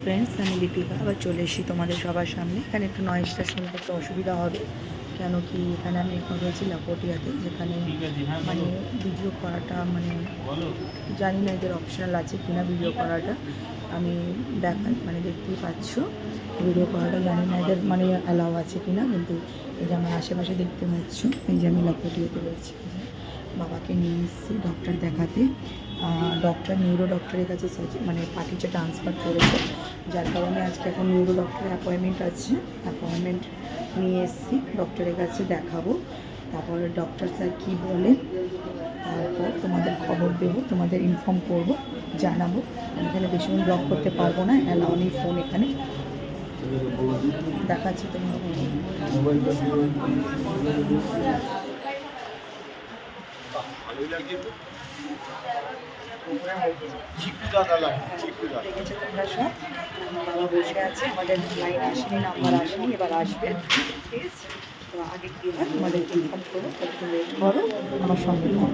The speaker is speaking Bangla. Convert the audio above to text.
ফ্রেন্ডস, আমি দীপিকা আবার চলে এসেছি তোমাদের সবার সামনে। এখানে একটু নয়েজটা শুনতে একটু অসুবিধা হবে, কেন কি এখানে আমি এখন রয়েছি লাপটিয়াতে, যেখানে মানে ভিডিও করাটা মানে জানি না এদের অপশনাল আছে কিনা ভিডিও করাটা। আমি দেখতেই পাচ্ছ ভিডিও করাটা, জানি না এদের মানে অ্যালাউ আছে কিনা, কিন্তু এই যে আমার আশেপাশে দেখতে পাচ্ছ, এই যে আমি লাপটিয়াতে রয়েছি। বাবাকে নিয়ে এসেছি ডক্টর দেখাতে। ডক্টর নিউরো ডক্টরের কাছে মানে পাঠিয়েছে, ট্রান্সফার করেছে, যার কারণে আজকে এখন নিউরো ডক্টরের অ্যাপয়েন্টমেন্ট আছে। অ্যাপয়েন্টমেন্ট নিয়ে এসেছি, ডক্টরের কাছে দেখাবো। তারপর ডক্টর স্যার কী বলেন তারপর তোমাদের খবর দেবো, তোমাদের ইনফর্ম করব, জানাবো। আমি এখানে বেশিক্ষণ ব্লগ করতে পারবো না, অ্যালাউ নেই ফোন এখানে। দেখাচ্ছি তোমার দেখেছো তোমরা সব। বাবা বসে আছে, আমাদের লাইন আসেনি, নাম্বার আসেনি, এবার আসবে, ঠিক আছে। তো আগে কী হয় তোমাদের ইনফর্ম করবো, একটু ওয়েট করো, আমার সঙ্গে থাকো।